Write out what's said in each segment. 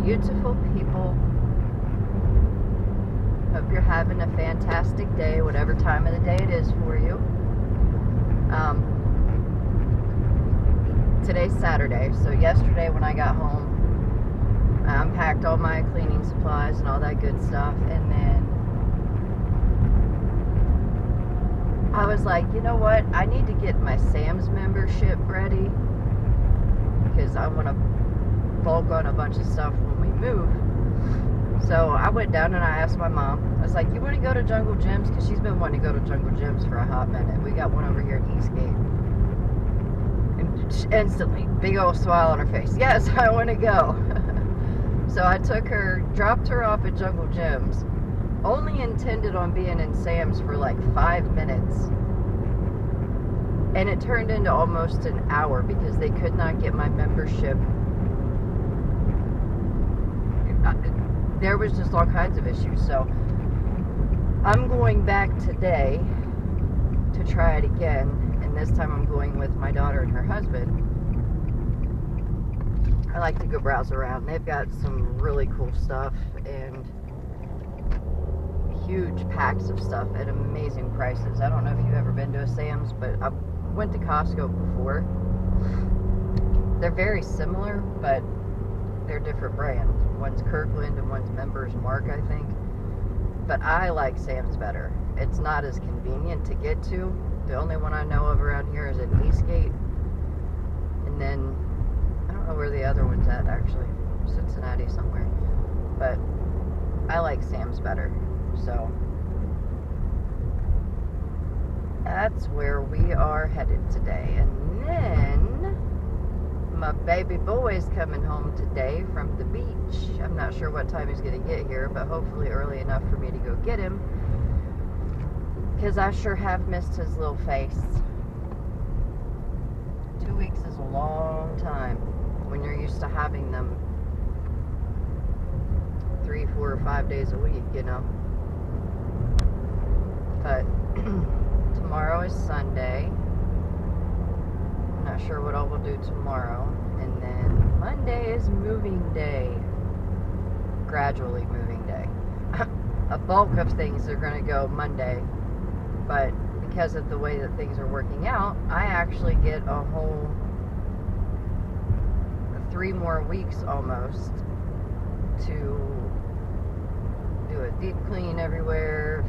beautiful people. Hope you're having a fantastic day, whatever time of the day it is for you. Today's Saturday, so yesterday when I got home, I unpacked all my cleaning supplies and all that good stuff, and then I was like, you know what, I need to get my Sam's membership ready, because I want to bulk on a bunch of stuff when we move. So I went down and I asked my mom, I was like, you want to go to Jungle Gyms? Because she's been wanting to go to Jungle Gyms for a hot minute. We got one over here at Eastgate. And instantly, big old smile on her face. Yes, I want to go. So I took her, dropped her off at Jungle Gyms, only intended on being in Sam's for like 5 minutes. And it turned into almost an hour because they could not get my membership. There was just all kinds of issues. So I'm going back today to try it again, and this time I'm going with my daughter and her husband. I like to go browse around. They've got some really cool stuff and huge packs of stuff at amazing prices. I don't know if you've ever been to a Sam's, but I went to Costco before. They're very similar, but they're different brands. One's Kirkland and one's Members Mark, I think. But I like Sam's better. It's not as convenient to get to. The only one I know of around here is in Eastgate. And then, I don't know where the other one's at, actually. Cincinnati somewhere. But I like Sam's better. So that's where we are headed today. And then my baby boy's coming home today from the beach. I'm not sure what time he's going to get here, but hopefully early enough for me to go get him, because I sure have missed his little face. 2 weeks is a long time when you're used to having them 3, 4, or 5 days a week, you know. But tomorrow is Sunday. Not sure what all we'll do tomorrow. And then Monday is moving day. Gradually moving day. A bulk of things are going to go Monday. But because of the way that things are working out, I actually get a whole 3 more weeks almost to do a deep clean everywhere,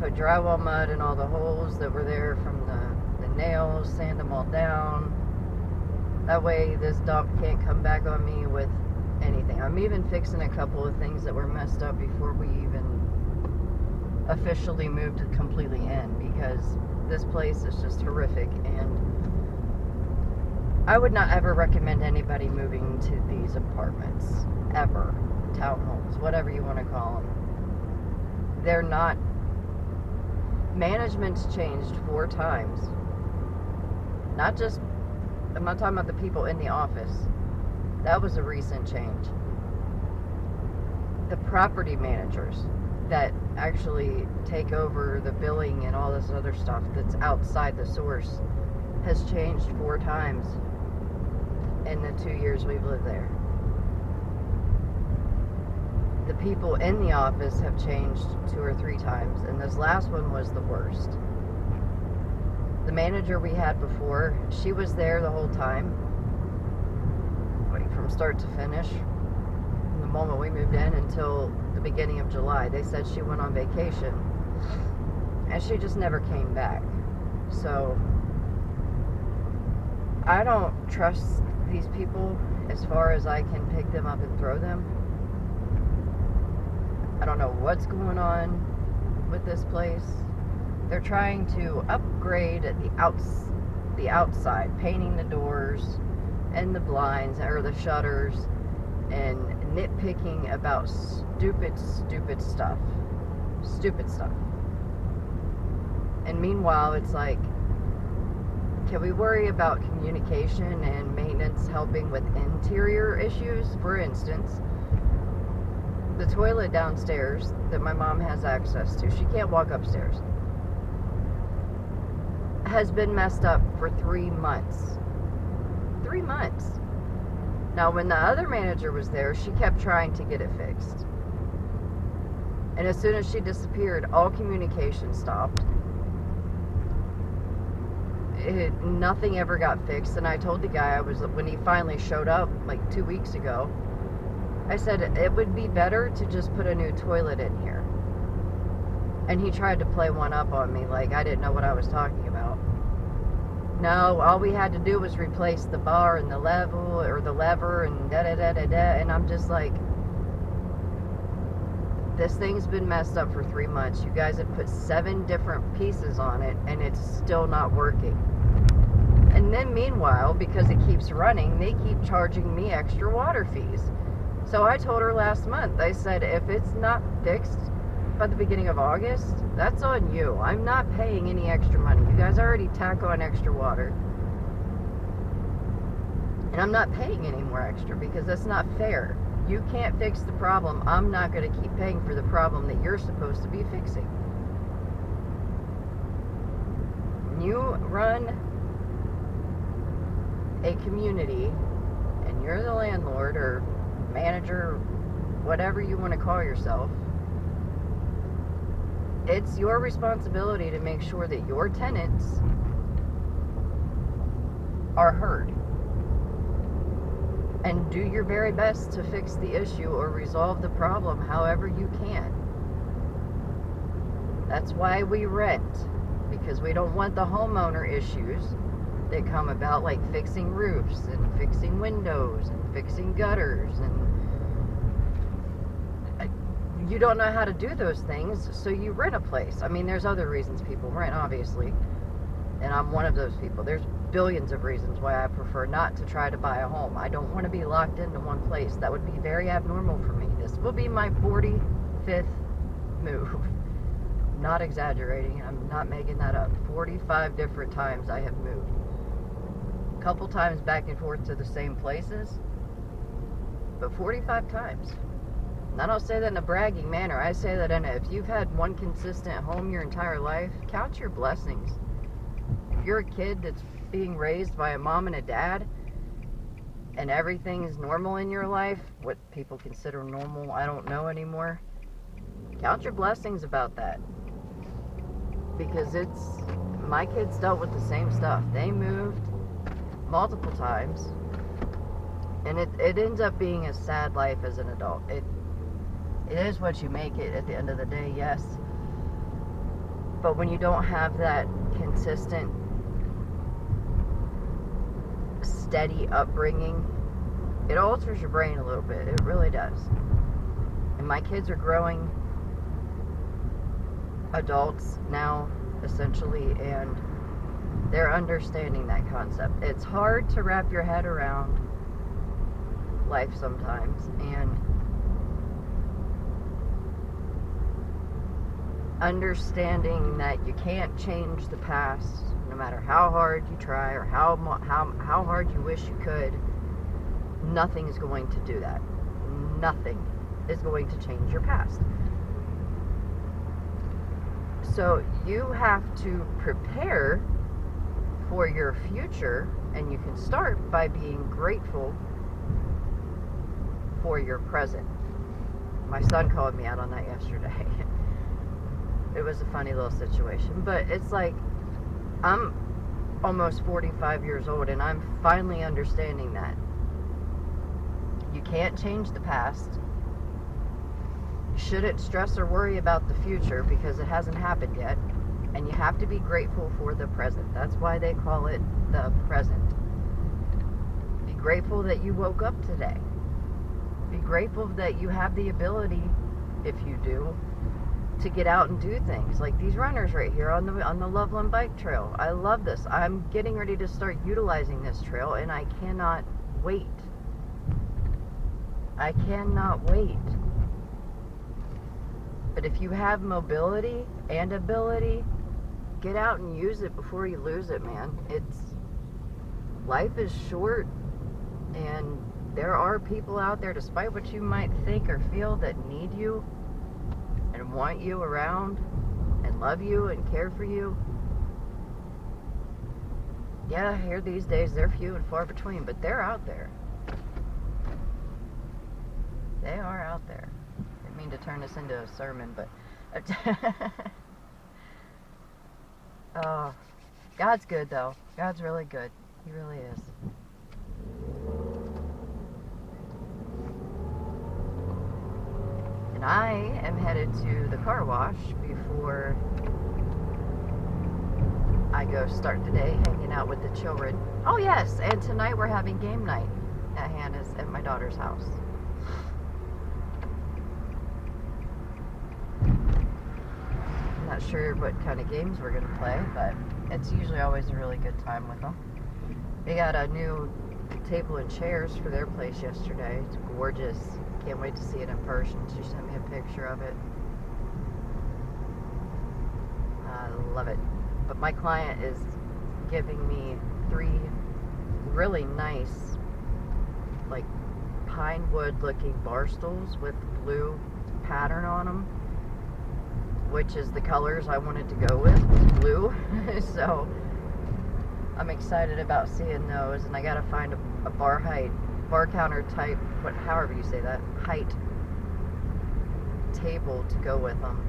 put drywall mud in all the holes that were there from the nails, sand them all down. That way this dump can't come back on me with anything. I'm even fixing a couple of things that were messed up before we even officially moved completely in, because this place is just horrific, and I would not ever recommend anybody moving to these apartments ever. Townhomes, whatever you want to call them. They're not. Management's changed 4 times. Not just, I'm not talking about the people in the office. That was a recent change. The property managers that actually take over the billing and all this other stuff that's outside the source has changed 4 times in the 2 years we've lived there. The people in the office have changed 2 or 3 times, and this last one was the worst. The manager we had before, she was there the whole time, from start to finish, from the moment we moved in until the beginning of July. They said she went on vacation, and she just never came back. So I don't trust these people as far as I can pick them up and throw them. I don't know what's going on with this place. They're trying to upgrade the outside, painting the doors and the blinds or the shutters, and nitpicking about stupid stuff. Stupid stuff. And meanwhile, it's like, can we worry about communication and maintenance helping with interior issues? For instance, the toilet downstairs that my mom has access to, she can't walk upstairs, has been messed up for 3 months. 3 months. Now, when the other manager was there, she kept trying to get it fixed. And as soon as she disappeared, all communication stopped. Nothing ever got fixed. And I told the guy, when he finally showed up like 2 weeks ago, I said, it would be better to just put a new toilet in here. And he tried to play one up on me like I didn't know what I was talking about. No, all we had to do was replace the bar and the lever and da-da-da-da-da. And I'm just like, this thing's been messed up for 3 months. You guys have put 7 different pieces on it and it's still not working. And then meanwhile, because it keeps running, they keep charging me extra water fees. So I told her last month, I said, if it's not fixed by the beginning of August, that's on you. I'm not paying any extra money. You guys already tack on extra water. And I'm not paying any more extra because that's not fair. You can't fix the problem. I'm not going to keep paying for the problem that you're supposed to be fixing. You run a community and you're the landlord or manager, whatever you want to call yourself. It's your responsibility to make sure that your tenants are heard. And do your very best to fix the issue or resolve the problem however you can. That's why we rent, because we don't want the homeowner issues that come about, like fixing roofs and fixing windows and fixing gutters, and you don't know how to do those things, so you rent a place. I mean, there's other reasons people rent, obviously, and I'm one of those people. There's billions of reasons why I prefer not to try to buy a home. I don't want to be locked into one place. That would be very abnormal for me. This will be my 45th move. Not exaggerating. I'm not making that up. 45 different times I have moved. A couple times back and forth to the same places, but 45 times. And I don't say that in a bragging manner. I say that if you've had one consistent home your entire life, count your blessings. If you're a kid that's being raised by a mom and a dad, and everything is normal in your life, what people consider normal, I don't know anymore. Count your blessings about that. Because my kids dealt with the same stuff. They moved multiple times, and it ends up being a sad life as an adult. It is what you make it at the end of the day, yes. But when you don't have that consistent, steady upbringing, it alters your brain a little bit. It really does. And my kids are growing adults now, essentially, and they're understanding that concept. It's hard to wrap your head around life sometimes, and understanding that you can't change the past no matter how hard you try or how hard you wish you could. Nothing is going to do that. Nothing is going to change your past. So you have to prepare for your future, and you can start by being grateful for your present. My son called me out on that yesterday. It was a funny little situation, but it's like, I'm almost 45 years old, and I'm finally understanding that you can't change the past. You shouldn't stress or worry about the future because it hasn't happened yet, and you have to be grateful for the present. That's why they call it the present. Be grateful that you woke up today. Be grateful that you have the ability, if you do, to get out and do things like these runners right here on the Loveland Bike Trail. I love this. I'm getting ready to start utilizing this trail, and I cannot wait. I cannot wait. But if you have mobility and ability, get out and use it before you lose it, man. Life is short, and there are people out there, despite what you might think or feel, that need you and want you around and love you and care for you. Yeah, here these days they're few and far between, but they're out there. They are out there. Didn't mean to turn this into a sermon, but oh, God's good though. God's really good. He really is. And I am headed to the car wash before I go start the day hanging out with the children. Oh yes, and tonight we're having game night at Hannah's at my daughter's house. I'm not sure what kind of games we're going to play, but it's usually always a really good time with them. They got a new table and chairs for their place yesterday. It's gorgeous. Can't wait to see it in person. She sent me a picture of it. I love it. But my client is giving me 3 really nice, like pine wood looking bar stools with blue pattern on them, which is the colors I wanted to go with, blue. So I'm excited about seeing those, and I gotta find a bar counter type, however you say that, height table to go with them.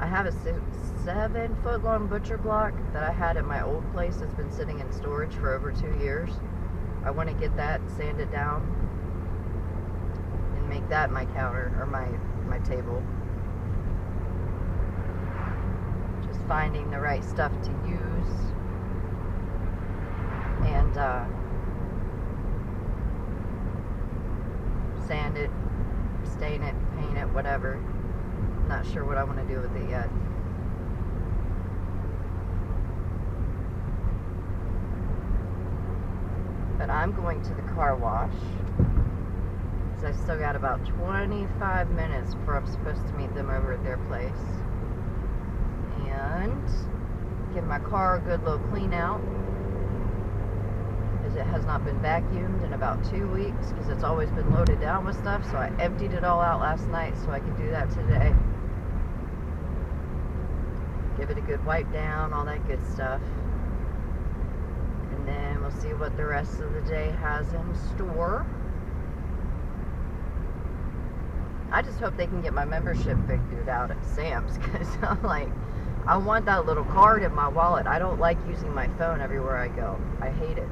I have a 7-foot long butcher block that I had at my old place that's been sitting in storage for over 2 years. I want to get that sanded down and make that my counter, or my table. Just finding the right stuff to use and sand it, stain it, paint it, whatever. Not sure what I want to do with it yet. But I'm going to the car wash because I still got about 25 minutes before I'm supposed to meet them over at their place. And give my car a good little clean out, as it has not been vacuumed in about 2 weeks because it's always been loaded down with stuff. So I emptied it all out last night so I can do that today. Give it a good wipe down, all that good stuff. And then we'll see what the rest of the day has in store. I just hope they can get my membership figured out at Sam's, because I'm like, I want that little card in my wallet. I don't like using my phone everywhere I go. I hate it.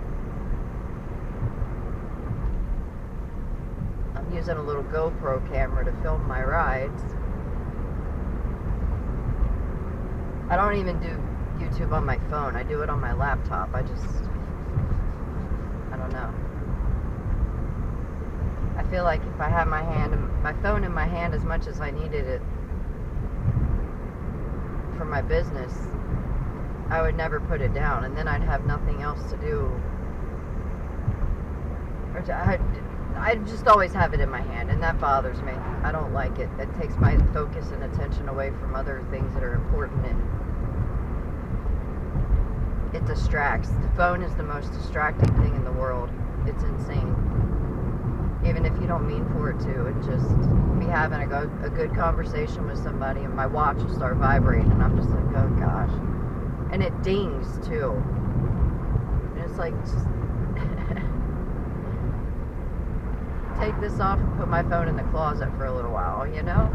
I'm using a little GoPro camera to film my rides. I don't even do YouTube on my phone. I do it on my laptop. I don't know. I feel like if I had my phone in my hand as much as I needed it for my business, I would never put it down, and then I'd have nothing else to do. I just always have it in my hand, and that bothers me. I don't like it. It takes my focus and attention away from other things that are important, and it distracts. The phone is the most distracting thing in the world. It's insane. Even if you don't mean for it to, it just be having a good conversation with somebody, and my watch will start vibrating, and I'm just like, oh gosh. And it dings too. And it's like, just take this off and put my phone in the closet for a little while, you know?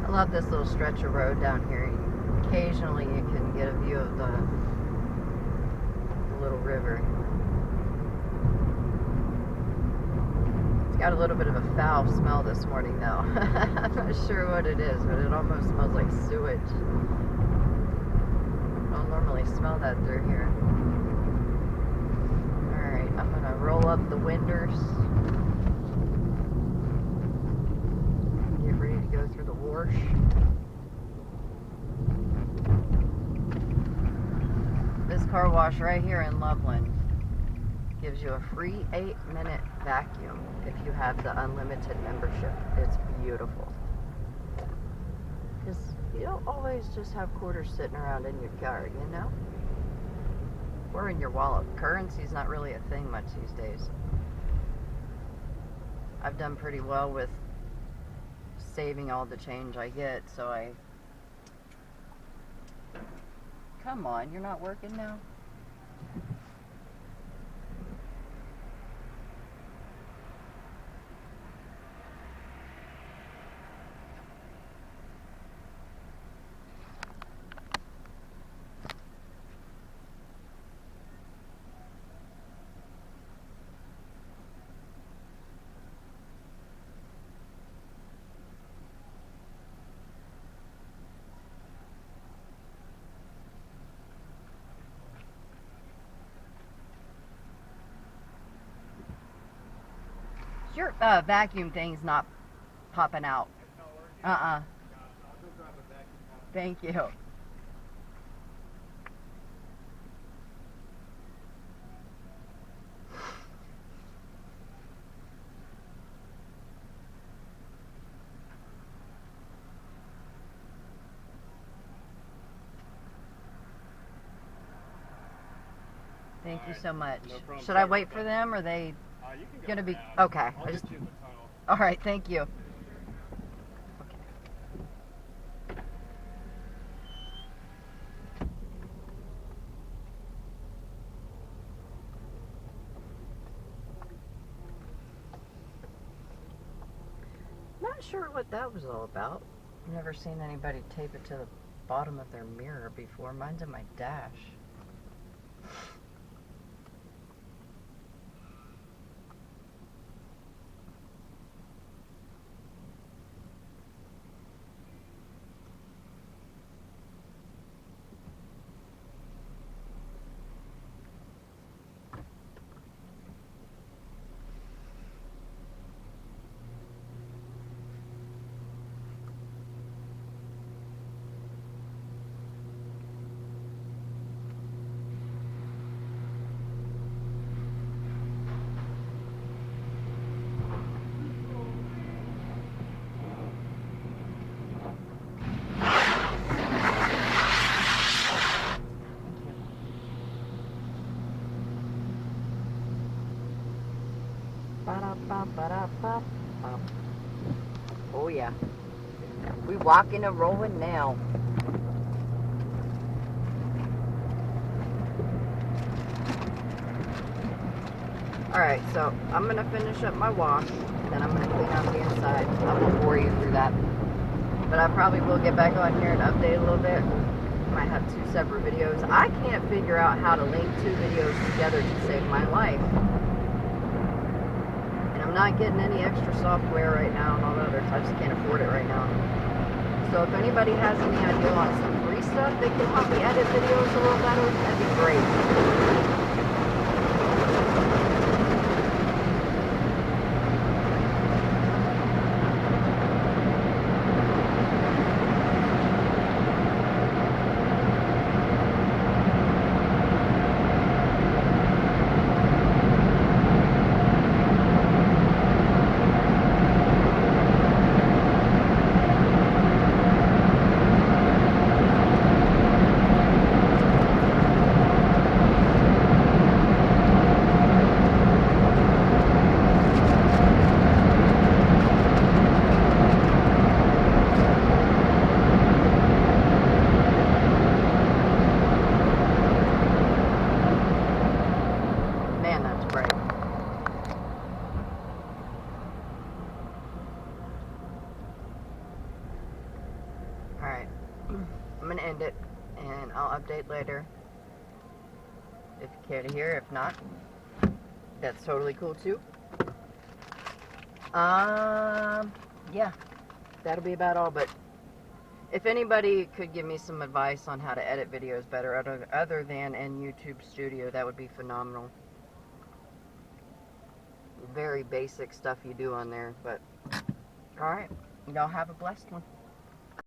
I love this little stretch of road down here. Occasionally you can get a view of the little river. It's got a little bit of a foul smell this morning though. I'm not sure what it is, but it almost smells like sewage. I don't normally smell that through here. Alright, I'm gonna roll up the winders. Get ready to go through the wash. This car wash right here in Loveland gives you a free 8-minute vacuum if you have the unlimited membership. It's beautiful. Because, You don't always just have quarters sitting around in your car, you know? Or in your wallet. Currency's not really a thing much these days. I've done pretty well with saving all the change I get, so I... Come on, you're not working now? Your vacuum thing's not popping out. It's not working? Uh-uh. Gosh, I'll go grab a vacuum. Thank you. Thank you so much. No problem. Should I wait for them, or are they You can gonna be now. okay? I'll get you in the tunnel. All right, thank you. Okay. Not sure what that was all about. Never seen anybody tape it to the bottom of their mirror before. Mine's in my dash. Oh yeah, we walking and rolling now. Alright, so I'm going to finish up my wash, and then I'm going to clean up the inside. I won't bore you through that. But I probably will get back on here and update a little bit. Might have 2 separate videos. I can't figure out how to link 2 videos together to save my life. And I'm not getting any extra software right now and all the others. I just can't afford it right now. So if anybody has any idea on some free stuff that can help me edit videos a little better, that'd be great. Alright, I'm going to end it, and I'll update later if you care to hear. If not, that's totally cool too. Yeah, that'll be about all, but if anybody could give me some advice on how to edit videos better other than in YouTube Studio, that would be phenomenal. Very basic stuff you do on there, but alright, y'all have a blessed one.